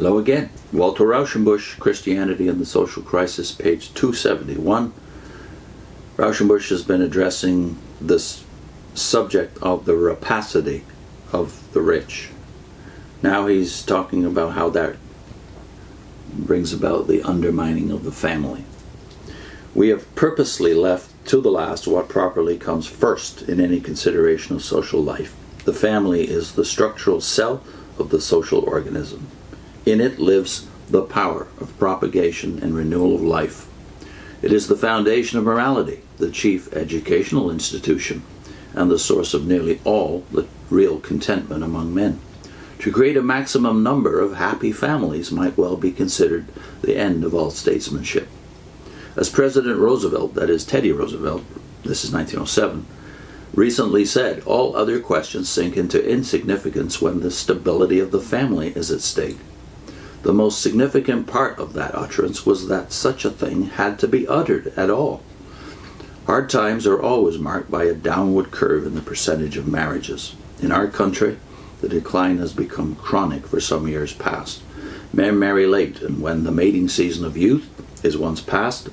Hello again. Walter Rauschenbusch, Christianity and the Social Crisis, page 271. Rauschenbusch has been addressing this subject of the rapacity of the rich. Now he's talking about how that brings about the undermining of the family. We have purposely left to the last what properly comes first in any consideration of social life. The family is the structural cell of the social organism. In it lives the power of propagation and renewal of life. It is the foundation of morality, the chief educational institution, and the source of nearly all the real contentment among men. To create a maximum number of happy families might well be considered the end of all statesmanship. As President Roosevelt, that is Teddy Roosevelt, this is 1907, recently said, all other questions sink into insignificance when the stability of the family is at stake. The most significant part of that utterance was that such a thing had to be uttered at all. Hard times are always marked by a downward curve in the percentage of marriages. In our country, the decline has become chronic for some years past. Men marry late, and when the mating season of youth is once past,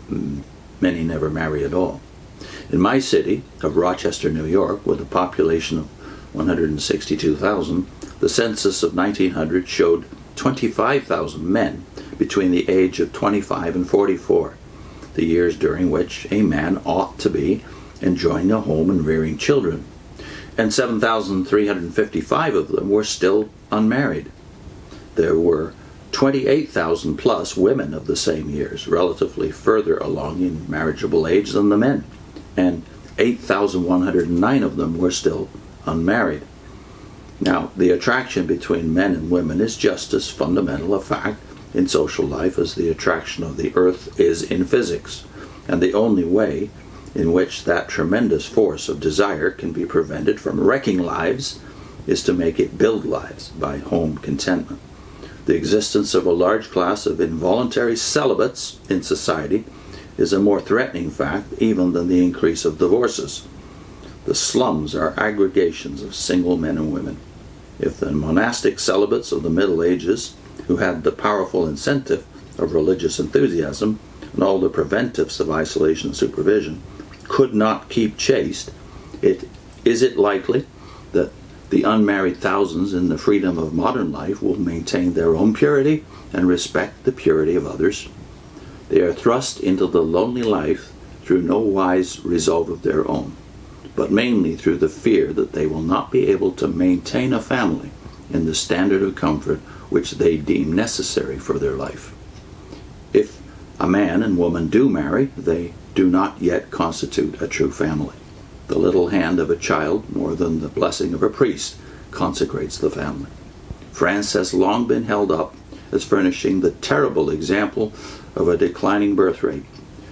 many never marry at all. In my city of Rochester, New York, with a population of 162,000, the census of 1900 showed 25,000 men between the age of 25 and 44, the years during which a man ought to be enjoying a home and rearing children, and 7,355 of them were still unmarried. There were 28,000 plus women of the same years, relatively further along in marriageable age than the men, and 8,109 of them were still unmarried. Now, the attraction between men and women is just as fundamental a fact in social life as the attraction of the earth is in physics, and the only way in which that tremendous force of desire can be prevented from wrecking lives is to make it build lives by home contentment. The existence of a large class of involuntary celibates in society is a more threatening fact even than the increase of divorces. The slums are aggregations of single men and women. If the monastic celibates of the Middle Ages, who had the powerful incentive of religious enthusiasm and all the preventives of isolation and supervision, could not keep chaste, is it likely that the unmarried thousands in the freedom of modern life will maintain their own purity and respect the purity of others? They are thrust into the lonely life through no wise resolve of their own, but mainly through the fear that they will not be able to maintain a family in the standard of comfort which they deem necessary for their life. If a man and woman do marry, they do not yet constitute a true family. The little hand of a child, more than the blessing of a priest, consecrates the family. France has long been held up as furnishing the terrible example of a declining birth rate.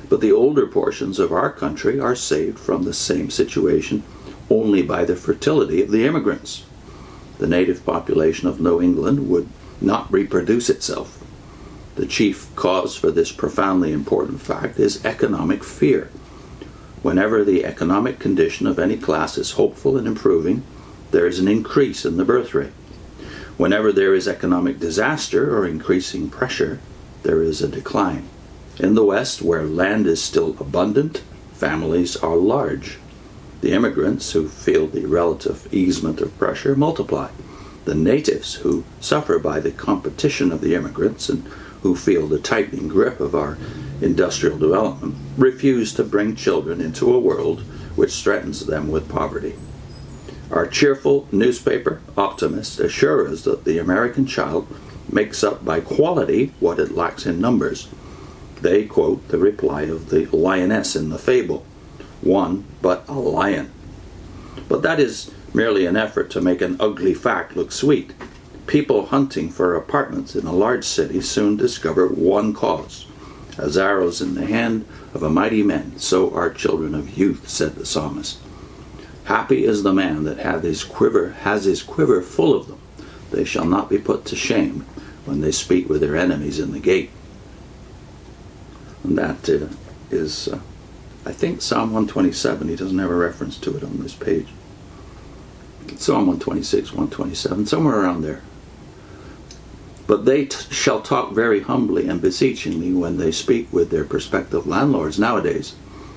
But the older portions of our country are saved from the same situation only by the fertility of the immigrants. The native population of New England would not reproduce itself. The chief cause for this profoundly important fact is economic fear. Whenever the economic condition of any class is hopeful and improving, there is an increase in the birth rate. Whenever there is economic disaster or increasing pressure, there is a decline. In the West, where land is still abundant, families are large. The immigrants, who feel the relative easement of pressure, multiply. The natives, who suffer by the competition of the immigrants and who feel the tightening grip of our industrial development, refuse to bring children into a world which threatens them with poverty. Our cheerful newspaper optimists assure us that the American child makes up by quality what it lacks in numbers. They quote the reply of the lioness in the fable, "One but a lion." But that is merely an effort to make an ugly fact look sweet. People hunting for apartments in a large city soon discover one cause. As arrows in the hand of a mighty man, so are children of youth, said the psalmist. Happy is the man that has his quiver full of them. They shall not be put to shame when they speak with their enemies in the gate. And that is, I think, Psalm 127. He doesn't have a reference to it on this page. Psalm 126, 127, somewhere around there. But they shall talk very humbly and beseechingly when they speak with their prospective landlords nowadays.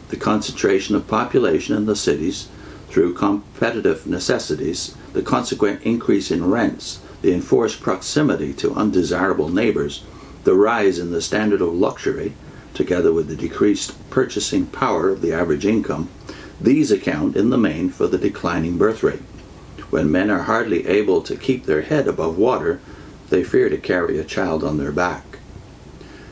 The concentration of population in the cities through competitive necessities, the consequent increase in rents, the enforced proximity to undesirable neighbors, the rise in the standard of luxury, together with the decreased purchasing power of the average income, these account in the main for the declining birth rate. When men are hardly able to keep their head above water, they fear to carry a child on their back.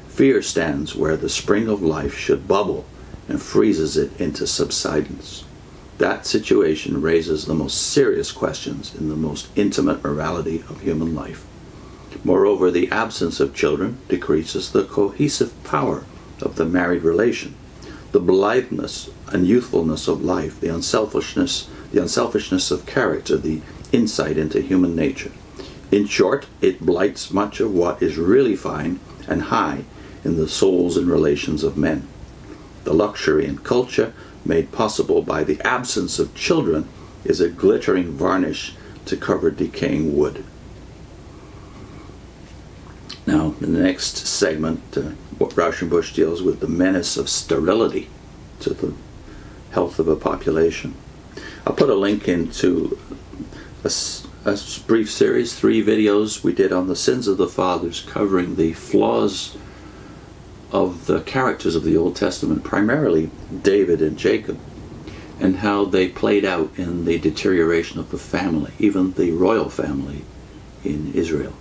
Fear stands where the spring of life should bubble and freezes it into subsidence. That situation raises the most serious questions in the most intimate morality of human life. Moreover, the absence of children decreases the cohesive power of the married relation, the blitheness and youthfulness of life, the unselfishness of character, the insight into human nature. In short, it blights much of what is really fine and high in the souls and relations of men. The luxury and culture made possible by the absence of children is a glittering varnish to cover decaying wood. Now, in the next segment, Rauschenbusch deals with the menace of sterility to the health of a population. I'll put a link into a brief series, 3 videos we did on the sins of the fathers, covering the flaws of the characters of the Old Testament, primarily David and Jacob, and how they played out in the deterioration of the family, even the royal family in Israel.